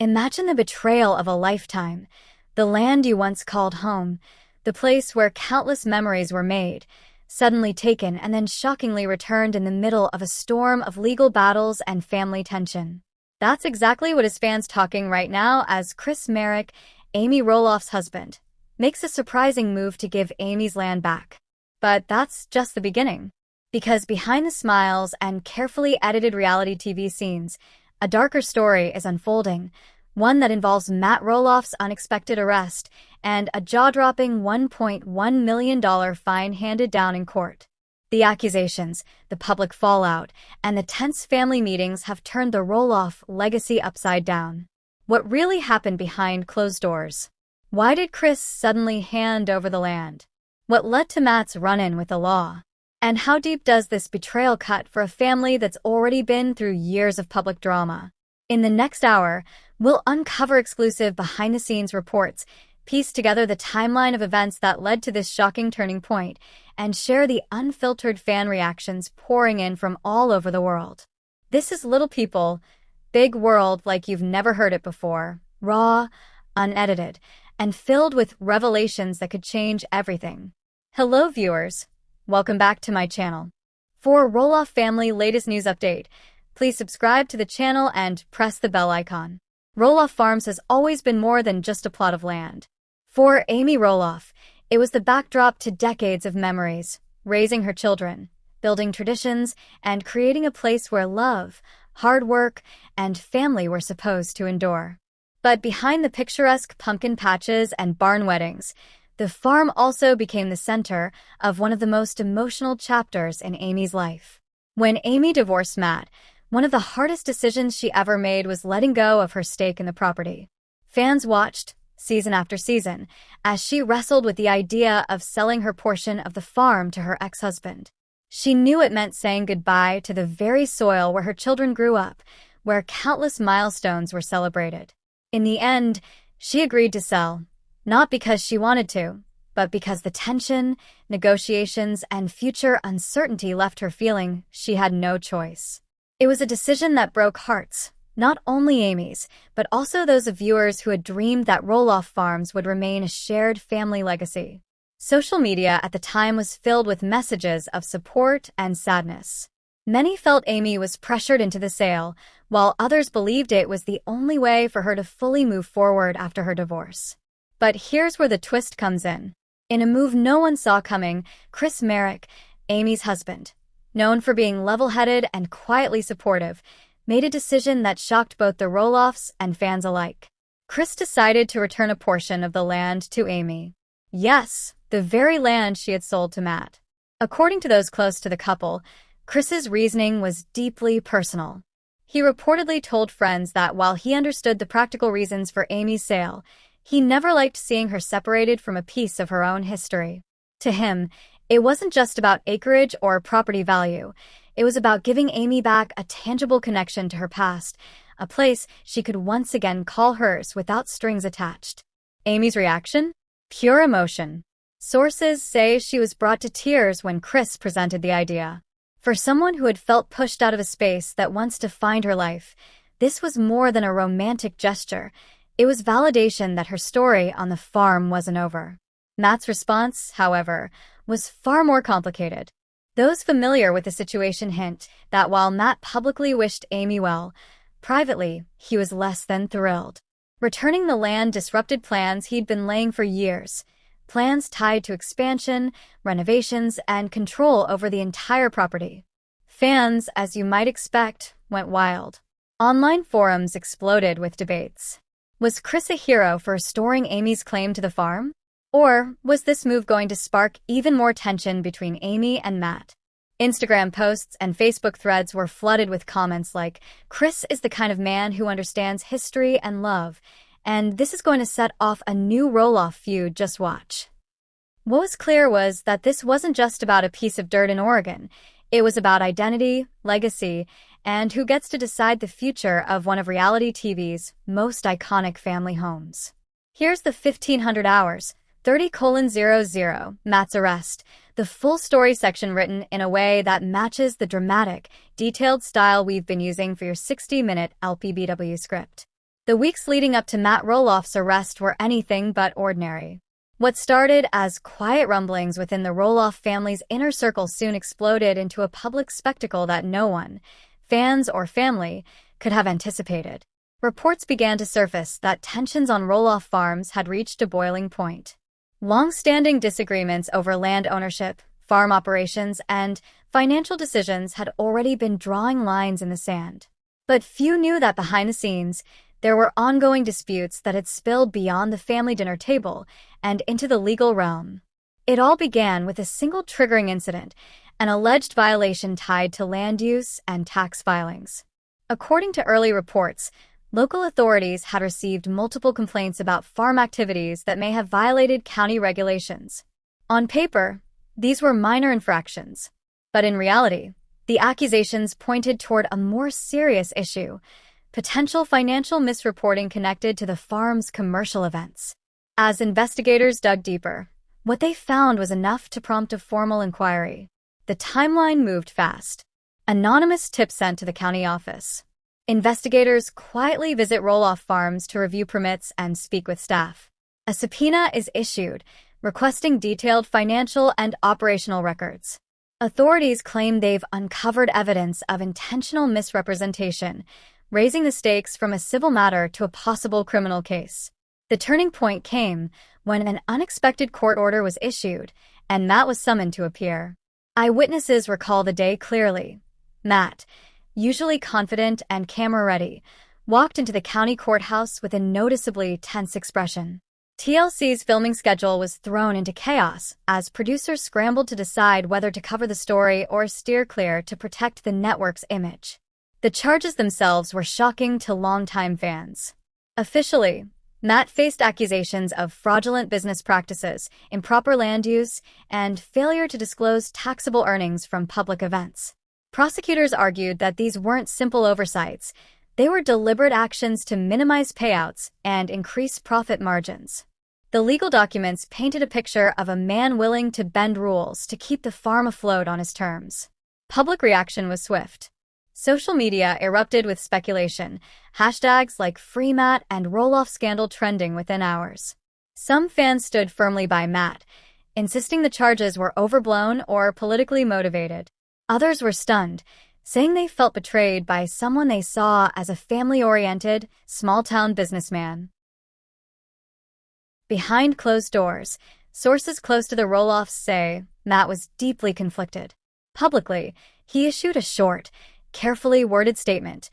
Imagine the betrayal of a lifetime. The land you once called home, the place where countless memories were made, suddenly taken and then shockingly returned in the middle of a storm of legal battles and family tension. That's exactly what his fans talking right now as Chris Marek, Amy Roloff's husband, makes a surprising move to give Amy's land back. But that's just the beginning. Because behind the smiles and carefully edited reality TV scenes, a darker story is unfolding, one that involves Matt Roloff's unexpected arrest and a jaw-dropping $1.1 million fine handed down in court. The accusations, the public fallout, and the tense family meetings have turned the Roloff legacy upside down. What really happened behind closed doors? Why did Chris suddenly hand over the land? What led to Matt's run-in with the law? And how deep does this betrayal cut for a family that's already been through years of public drama? In the next hour, we'll uncover exclusive behind-the-scenes reports, piece together the timeline of events that led to this shocking turning point, and share the unfiltered fan reactions pouring in from all over the world. This is Little People, Big World like you've never heard it before, raw, unedited, and filled with revelations that could change everything. Hello viewers, welcome back to my channel. For Roloff family latest news update, please subscribe to the channel and press the bell icon. Roloff Farms has always been more than just a plot of land. For Amy Roloff, it was the backdrop to decades of memories, raising her children, building traditions, and creating a place where love, hard work, and family were supposed to endure. But behind the picturesque pumpkin patches and barn weddings, the farm also became the center of one of the most emotional chapters in Amy's life. When Amy divorced Matt, one of the hardest decisions she ever made was letting go of her stake in the property. Fans watched, season after season, as she wrestled with the idea of selling her portion of the farm to her ex-husband. She knew it meant saying goodbye to the very soil where her children grew up, where countless milestones were celebrated. In the end, she agreed to sell, not because she wanted to, but because the tension, negotiations, and future uncertainty left her feeling she had no choice. It was a decision that broke hearts, not only Amy's, but also those of viewers who had dreamed that Roloff Farms would remain a shared family legacy. Social media at the time was filled with messages of support and sadness. Many felt Amy was pressured into the sale, while others believed it was the only way for her to fully move forward after her divorce. But here's where the twist comes in. In a move no one saw coming, Chris Marek, Amy's husband, known for being level-headed and quietly supportive, made a decision that shocked both the Roloffs and fans alike. Chris decided to return a portion of the land to Amy. Yes, the very land she had sold to Matt. According to those close to the couple, Chris's reasoning was deeply personal. He reportedly told friends that while he understood the practical reasons for Amy's sale, he never liked seeing her separated from a piece of her own history. To him, it wasn't just about acreage or property value. It was about giving Amy back a tangible connection to her past, a place she could once again call hers without strings attached. Amy's reaction? Pure emotion. Sources say she was brought to tears when Chris presented the idea. For someone who had felt pushed out of a space that once defined her life, this was more than a romantic gesture. It was validation that her story on the farm wasn't over. Matt's response, however, was far more complicated. Those familiar with the situation hint that while Matt publicly wished Amy well, privately, he was less than thrilled. Returning the land disrupted plans he'd been laying for years, plans tied to expansion, renovations, and control over the entire property. Fans, as you might expect, went wild. Online forums exploded with debates. Was Chris a hero for restoring Amy's claim to the farm? Or was this move going to spark even more tension between Amy and Matt? Instagram posts and Facebook threads were flooded with comments like, "Chris is the kind of man who understands history and love, and this is going to set off a new Roloff feud, just watch." What was clear was that this wasn't just about a piece of dirt in Oregon. It was about identity, legacy, and who gets to decide the future of one of reality TV's most iconic family homes. Here's the 1500 hours. 30:00, Matt's arrest, the full story section written in a way that matches the dramatic, detailed style we've been using for your 60-minute LPBW script. The weeks leading up to Matt Roloff's arrest were anything but ordinary. What started as quiet rumblings within the Roloff family's inner circle soon exploded into a public spectacle that no one, fans or family, could have anticipated. Reports began to surface that tensions on Roloff Farms had reached a boiling point. Long-standing disagreements over land ownership, farm operations, and financial decisions had already been drawing lines in the sand. But few knew that behind the scenes, there were ongoing disputes that had spilled beyond the family dinner table and into the legal realm. It all began with a single triggering incident, an alleged violation tied to land use and tax filings. According to early reports, local authorities had received multiple complaints about farm activities that may have violated county regulations. On paper, these were minor infractions, but in reality, the accusations pointed toward a more serious issue: potential financial misreporting connected to the farm's commercial events. As investigators dug deeper, what they found was enough to prompt a formal inquiry. The timeline moved fast. Anonymous tips sent to the county office. Investigators quietly visit Roloff Farms to review permits and speak with staff. A subpoena is issued, requesting detailed financial and operational records. Authorities claim they've uncovered evidence of intentional misrepresentation, raising the stakes from a civil matter to a possible criminal case. The turning point came when an unexpected court order was issued, and Matt was summoned to appear. Eyewitnesses recall the day clearly. Matt, usually confident and camera-ready, walked into the county courthouse with a noticeably tense expression. TLC's filming schedule was thrown into chaos as producers scrambled to decide whether to cover the story or steer clear to protect the network's image. The charges themselves were shocking to longtime fans. Officially, Matt faced accusations of fraudulent business practices, improper land use, and failure to disclose taxable earnings from public events. Prosecutors argued that these weren't simple oversights. They were deliberate actions to minimize payouts and increase profit margins. The legal documents painted a picture of a man willing to bend rules to keep the farm afloat on his terms. Public reaction was swift. Social media erupted with speculation, hashtags like Free Matt and Roloff scandal trending within hours. Some fans stood firmly by Matt, insisting the charges were overblown or politically motivated. Others were stunned, saying they felt betrayed by someone they saw as a family-oriented, small-town businessman. Behind closed doors, sources close to the Roloffs say Matt was deeply conflicted. Publicly, he issued a short, carefully worded statement: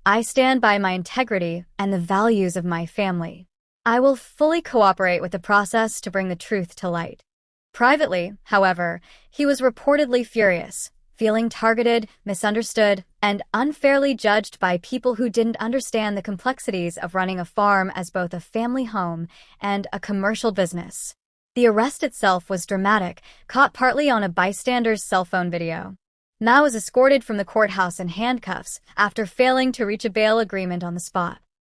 "I stand by my integrity and the values of my family. I will fully cooperate with the process to bring the truth to light." Privately, however, he was reportedly furious, feeling targeted, misunderstood, and unfairly judged by people who didn't understand the complexities of running a farm as both a family home and a commercial business. The arrest itself was dramatic, caught partly on a bystander's cell phone video. Matt was escorted from the courthouse in handcuffs after failing to reach a bail agreement on the spot.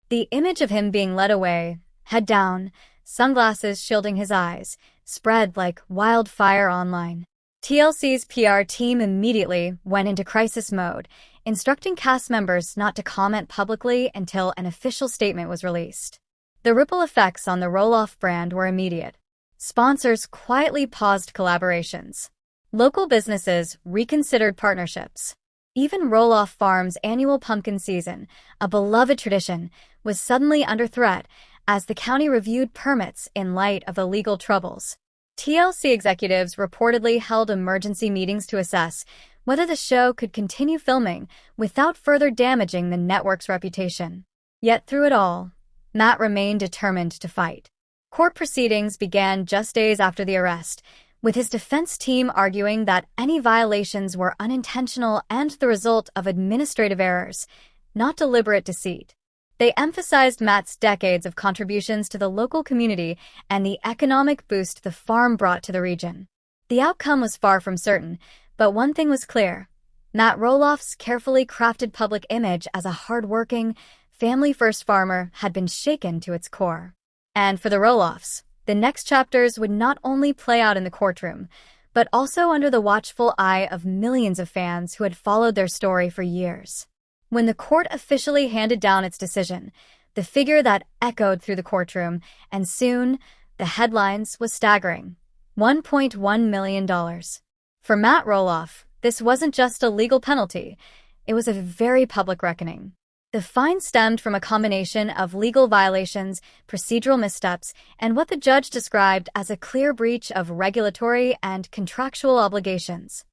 The image of him being led away, head down, sunglasses shielding his eyes, spread like wildfire online. TLC's PR team immediately went into crisis mode, instructing cast members not to comment publicly until an official statement was released. The ripple effects on the Roloff brand were immediate. Sponsors quietly paused collaborations. Local businesses reconsidered partnerships. Even Roloff Farms' annual pumpkin season, a beloved tradition, was suddenly under threat as the county reviewed permits in light of the legal troubles. TLC executives reportedly held emergency meetings to assess whether the show could continue filming without further damaging the network's reputation. Yet through it all, Matt remained determined to fight. Court proceedings began just days after the arrest, with his defense team arguing that any violations were unintentional and the result of administrative errors, not deliberate deceit. They emphasized Matt's decades of contributions to the local community and the economic boost the farm brought to the region. The outcome was far from certain, but one thing was clear: Matt Roloff's carefully crafted public image as a hard-working, family-first farmer had been shaken to its core. And for the Roloffs, the next chapters would not only play out in the courtroom, but also under the watchful eye of millions of fans who had followed their story for years. When the court officially handed down its decision, the figure that echoed through the courtroom, and soon, the headlines was staggering. $1.1 million. For Matt Roloff, this wasn't just a legal penalty, it was a very public reckoning. The fine stemmed from a combination of legal violations, procedural missteps, and what the judge described as a clear breach of regulatory and contractual obligations.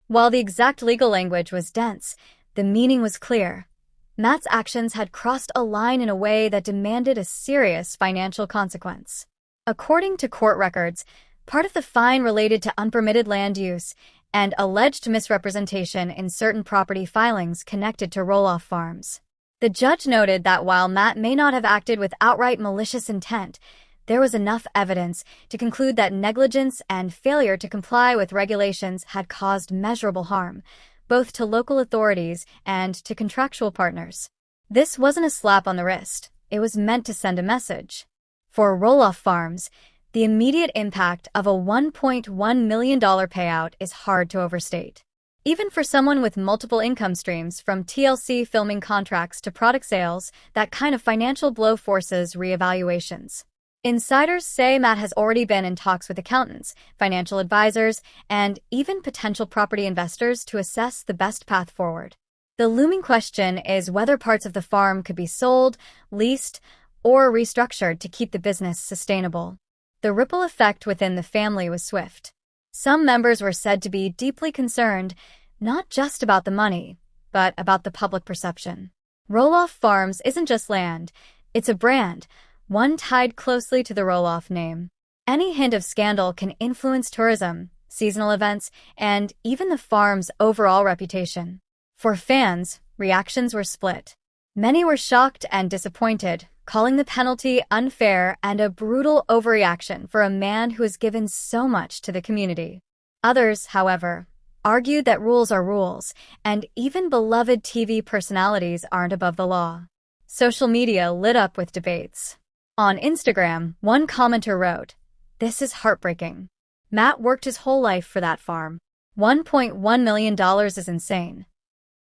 While the exact legal language was dense, the meaning was clear. Matt's actions had crossed a line in a way that demanded a serious financial consequence. According to court records, part of the fine related to unpermitted land use and alleged misrepresentation in certain property filings connected to Roloff Farms. The judge noted that while Matt may not have acted with outright malicious intent, there was enough evidence to conclude that negligence and failure to comply with regulations had caused measurable harm, both to local authorities and to contractual partners. This wasn't a slap on the wrist. It was meant to send a message. For Roloff Farms, the immediate impact of a $1.1 million payout is hard to overstate. Even for someone with multiple income streams, from TLC filming contracts to product sales, that kind of financial blow forces reevaluations. Insiders say Matt has already been in talks with accountants, financial advisors, and even potential property investors to assess the best path forward. The looming question is whether parts of the farm could be sold, leased, or restructured to keep the business sustainable. The ripple effect within the family was swift. Some members were said to be deeply concerned, not just about the money, but about the public perception. Roloff Farms isn't just land, it's a brand, one tied closely to the Roloff name. Any hint of scandal can influence tourism, seasonal events, and even the farm's overall reputation. For fans, reactions were split. Many were shocked and disappointed, calling the penalty unfair and a brutal overreaction for a man who has given so much to the community. Others, however, argued that rules are rules, and even beloved TV personalities aren't above the law. Social media lit up with debates. On Instagram, one commenter wrote, "This is heartbreaking. Matt worked his whole life for that farm. $1.1 million is insane."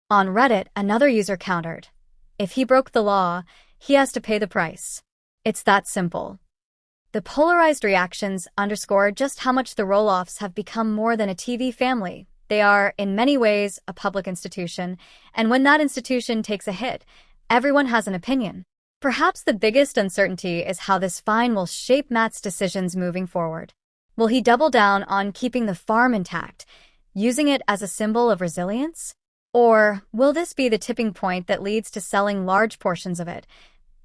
On Reddit, another user countered, "If he broke the law, he has to pay the price. It's that simple." The polarized reactions underscore just how much the Roloffs have become more than a TV family. They are, in many ways, a public institution, and when that institution takes a hit, everyone has an opinion. Perhaps the biggest uncertainty is how this fine will shape Matt's decisions moving forward. Will he double down on keeping the farm intact, using it as a symbol of resilience? Or will this be the tipping point that leads to selling large portions of it,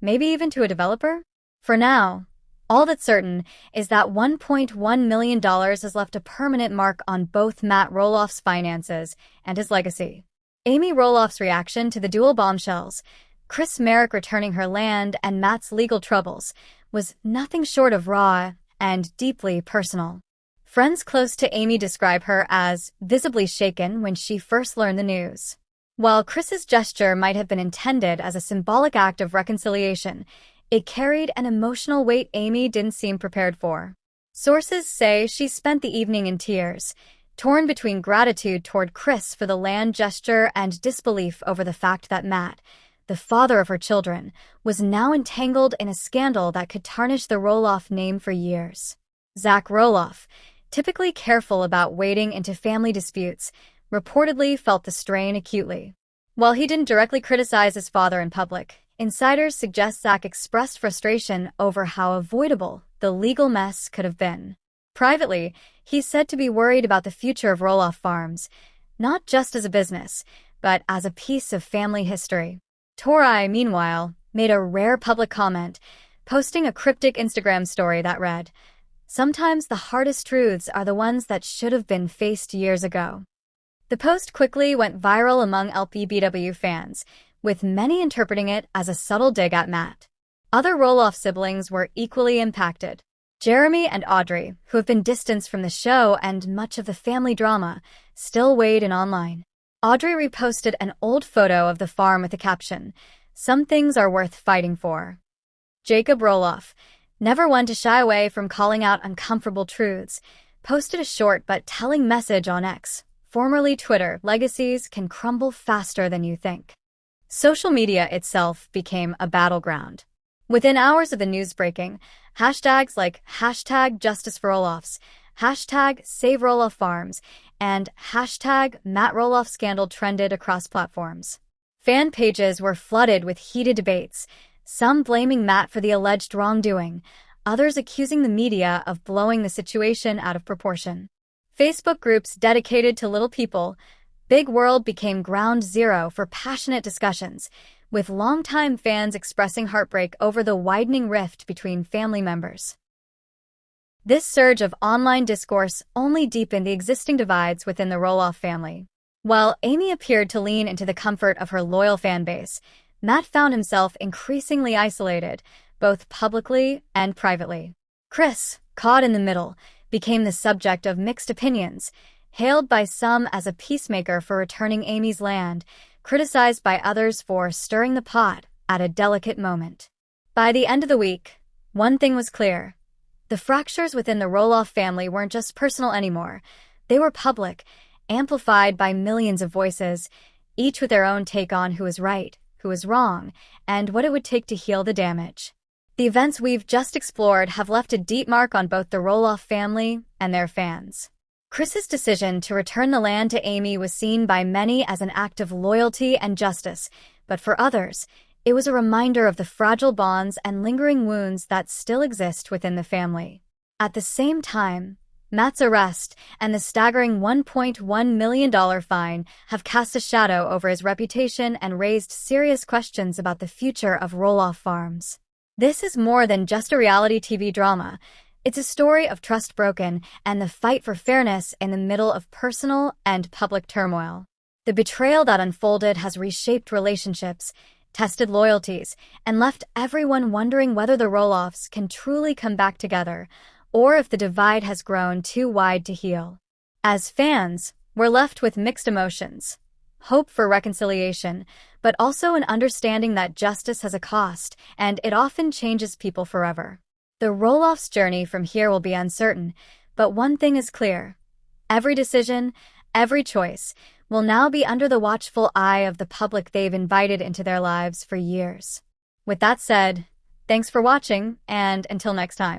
maybe even to a developer? For now, all that's certain is that $1.1 million has left a permanent mark on both Matt Roloff's finances and his legacy. Amy Roloff's reaction to the dual bombshells, Chris Marek returning her land, and Matt's legal troubles was nothing short of raw and deeply personal. Friends close to Amy describe her as visibly shaken when she first learned the news. While Chris's gesture might have been intended as a symbolic act of reconciliation, it carried an emotional weight Amy didn't seem prepared for. Sources say she spent the evening in tears, torn between gratitude toward Chris for the land gesture and disbelief over the fact that Matt, the father of her children, was now entangled in a scandal that could tarnish the Roloff name for years. Zach Roloff, typically careful about wading into family disputes, reportedly felt the strain acutely. While he didn't directly criticize his father in public, insiders suggest Zach expressed frustration over how avoidable the legal mess could have been. Privately, he's said to be worried about the future of Roloff Farms, not just as a business, but as a piece of family history. Tori, meanwhile, made a rare public comment, posting a cryptic Instagram story that read, "Sometimes the hardest truths are the ones that should have been faced years ago." The post quickly went viral among LPBW fans, with many interpreting it as a subtle dig at Matt. Other Roloff siblings were equally impacted. Jeremy and Audrey, who have been distanced from the show and much of the family drama, still weighed in online. Audrey reposted an old photo of the farm with the caption, "Some things are worth fighting for." Jacob Roloff, never one to shy away from calling out uncomfortable truths, posted a short but telling message on X, formerly Twitter, "Legacies can crumble faster than you think." Social media itself became a battleground. Within hours of the news breaking, hashtags like hashtag Justice for Roloffs, hashtag Save Roloff Farms, and hashtag Matt Roloff scandal trended across platforms. Fan pages were flooded with heated debates, some blaming Matt for the alleged wrongdoing, others accusing the media of blowing the situation out of proportion. Facebook groups dedicated to Little People Big World became ground zero for passionate discussions, with longtime fans expressing heartbreak over the widening rift between family members. This surge of online discourse only deepened the existing divides within the Roloff family. While Amy appeared to lean into the comfort of her loyal fan base, Matt found himself increasingly isolated, both publicly and privately. Chris, caught in the middle, became the subject of mixed opinions, hailed by some as a peacemaker for returning Amy's land, criticized by others for stirring the pot at a delicate moment. By the end of the week, one thing was clear. The fractures within the Roloff family weren't just personal anymore. They were public, amplified by millions of voices, each with their own take on who was right, who was wrong, and what it would take to heal the damage. The events we've just explored have left a deep mark on both the Roloff family and their fans. Chris's decision to return the land to Amy was seen by many as an act of loyalty and justice, but for others, it was a reminder of the fragile bonds and lingering wounds that still exist within the family. At the same time, Matt's arrest and the staggering $1.1 million fine have cast a shadow over his reputation and raised serious questions about the future of Roloff Farms. This is more than just a reality TV drama. It's a story of trust broken and the fight for fairness in the middle of personal and public turmoil. The betrayal that unfolded has reshaped relationships, tested loyalties, and left everyone wondering whether the Roloffs can truly come back together, or if the divide has grown too wide to heal. As fans, we're left with mixed emotions. Hope for reconciliation, but also an understanding that justice has a cost, and it often changes people forever. The Roloffs' journey from here will be uncertain, but one thing is clear. Every decision, every choice, will now be under the watchful eye of the public they've invited into their lives for years. With that said, thanks for watching, and until next time.